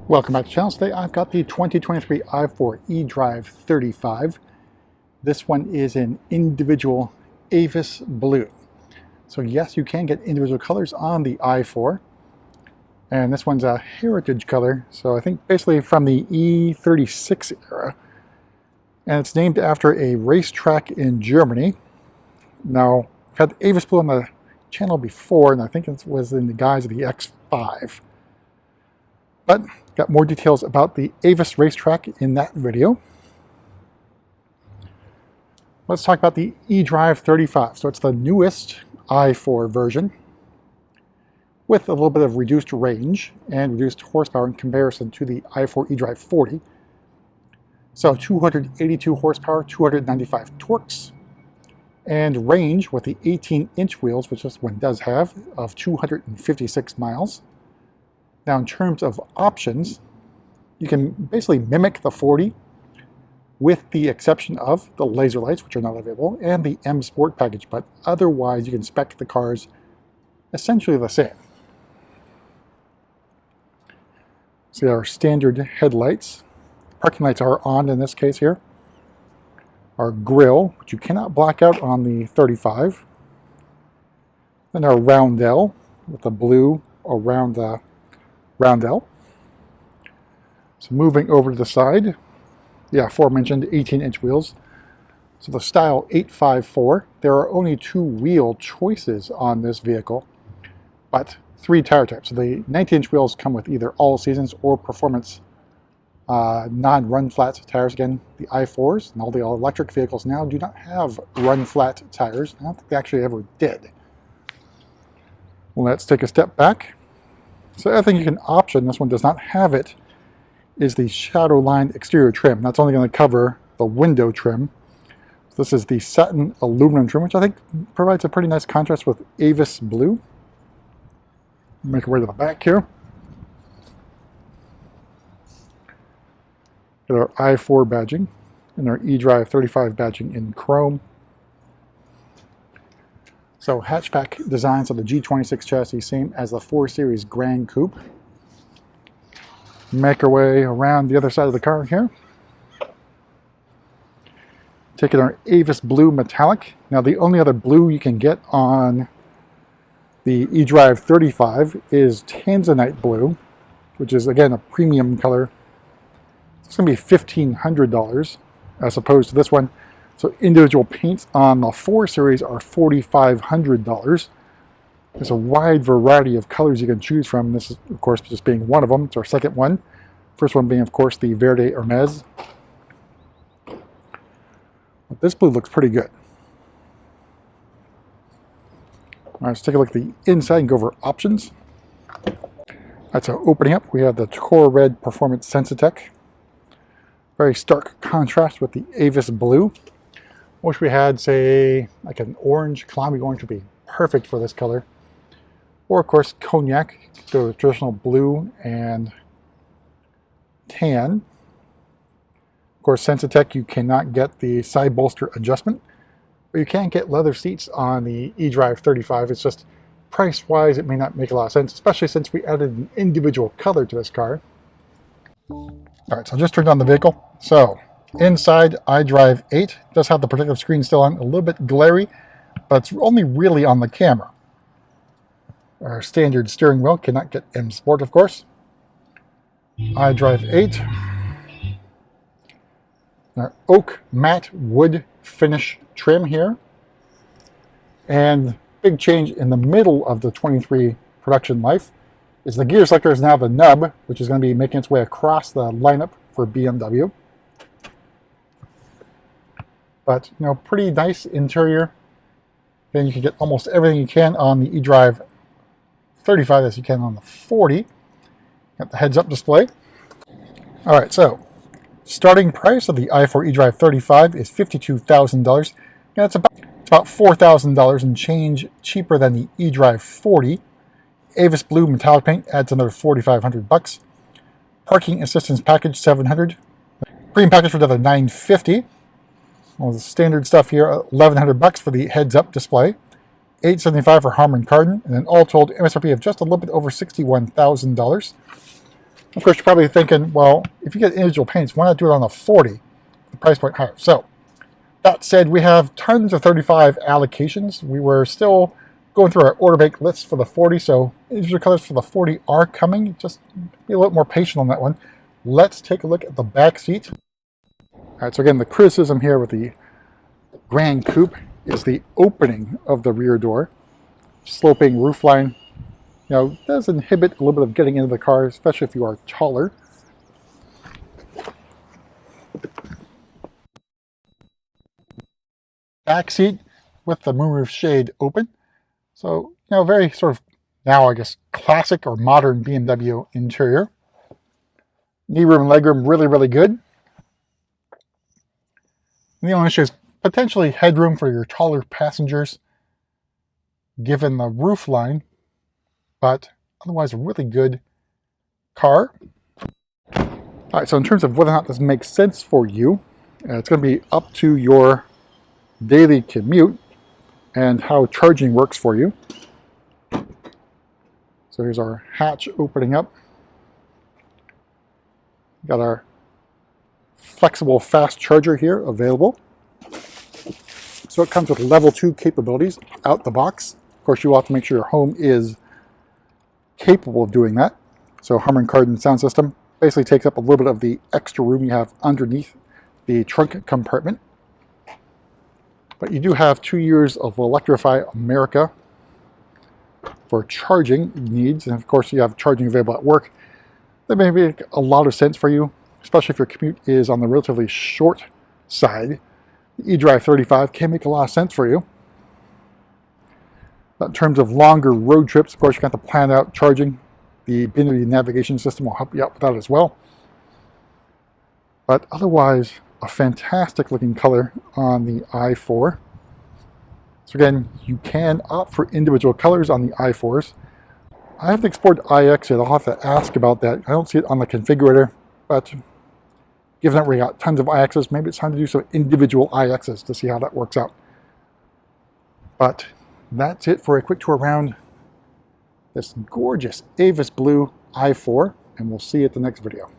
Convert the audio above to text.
Welcome back to the channel. Today I've got the 2023 i4 eDrive35. This one is in individual Avus Blue. So yes, you can get individual colors on the i4. And this one's a heritage color, so I think basically from the E36 era. And it's named after a racetrack in Germany. Now, I've had the Avus Blue on the channel before, and I think it was in the guise of the X5. But got more details about the Avus racetrack in that video. Let's talk about the eDrive35. So it's the newest i4 version with a little bit of reduced range and reduced horsepower in comparison to the i4 eDrive40. So 282 horsepower, 295 torques, and range with the 18-inch wheels, which this one does have, of 256 miles. Now, in terms of options, you can basically mimic the 40 with the exception of the laser lights, which are not available, and the M Sport package, but otherwise you can spec the cars essentially the same. So our standard headlights, parking lights are on in this case here. Our grille, which you cannot black out on the 35. Then our roundel with the blue around the roundel. So moving over to the side, the aforementioned 18-inch wheels. So the style 854, there are only two wheel choices on this vehicle, but three tire types. So the 19-inch wheels come with either all seasons or performance non-run flat tires. Again, the i4s and all the electric vehicles now do not have run flat tires. I don't think they actually ever did. Well, let's take a step back. So the other thing you can option, this one does not have it, is the shadow line exterior trim. That's only going to cover the window trim. So this is the satin aluminum trim, which I think provides a pretty nice contrast with Avus Blue. Make our way to the back here. Got our i4 badging and our eDrive35 badging in chrome. So hatchback designs of the G26 chassis, same as the 4 Series Grand Coupe. Make our way around the other side of the car here. Taking our Avus Blue Metallic. Now the only other blue you can get on the eDrive35 is Tanzanite Blue, which is again a premium color. It's going to be $1,500 as opposed to this one. So individual paints on the 4 Series are $4,500. There's a wide variety of colors you can choose from. This is, of course, just being one of them. It's our second one. First one being, of course, the Verde Hermes. But this blue looks pretty good. All right, let's take a look at the inside and go over options. That's our opening up. We have the Core Red Performance Sensitech. Very stark contrast with the Avus Blue. Wish we had, say, like an orange. Calamity orange would be perfect for this color. Or, of course, cognac. Go with traditional blue and tan. Of course, Sensitech, you cannot get the side bolster adjustment. But you can get leather seats on the eDrive35. It's just price-wise, it may not make a lot of sense, especially since we added an individual color to this car. All right, so I just turned on the vehicle. So inside iDrive8 does have the protective screen still on, a little bit glary, but it's only really on the camera. Our standard steering wheel cannot get M Sport, of course. iDrive8. Our oak matte wood finish trim here. And big change in the middle of the 23 production life is the gear selector is now the nub, which is going to be making its way across the lineup for BMW. But, you know, pretty nice interior. Then you can get almost everything you can on the eDrive35 as you can on the 40. Got the heads-up display. All right, so starting price of the i4 eDrive35 is $52,000. Yeah, it's about $4,000 and change cheaper than the eDrive40. Avus Blue metallic paint adds another $4,500. Parking assistance package $700. Premium package for another $950. All the standard stuff here, $1,100 for the heads-up display. $875 for Harman Kardon, and then all told MSRP of just a little bit over $61,000. Of course, you're probably thinking, well, if you get individual paints, why not do it on a 40? The price point higher. So, that said, we have tons of 35 allocations. We were still going through our order bank list for the 40, so individual colors for the 40 are coming. Just be a little more patient on that one. Let's take a look at the back seat. All right, so again, the criticism here with the Grand Coupe is the opening of the rear door. Sloping roofline, does inhibit a little bit of getting into the car, especially if you are taller. Back seat with the moonroof shade open. So, very sort of, now I guess, classic or modern BMW interior. Knee room and legroom really, really good. And the only issue is potentially headroom for your taller passengers, given the roof line, but otherwise a really good car. All right, so in terms of whether or not this makes sense for you, it's going to be up to your daily commute and how charging works for you. So here's our hatch opening up. Got our flexible fast charger here available. So it comes with level 2 capabilities out the box. Of course, you will have to make sure your home is capable of doing that. So Harman Kardon sound system basically takes up a little bit of the extra room you have underneath the trunk compartment. But you do have 2 years of Electrify America for charging needs. And of course, you have charging available at work. That may make a lot of sense for you, especially if your commute is on the relatively short side. The eDrive35 can make a lot of sense for you. But in terms of longer road trips, of course, you got to plan out charging. The Binity navigation system will help you out with that as well. But otherwise, a fantastic looking color on the i4. So again, you can opt for individual colors on the i4s. I haven't explored iX yet. I'll have to ask about that. I don't see it on the configurator, but given that we got tons of iXs, maybe it's time to do some individual iXs to see how that works out. But that's it for a quick tour around this gorgeous Avus Blue i4, and we'll see you at the next video.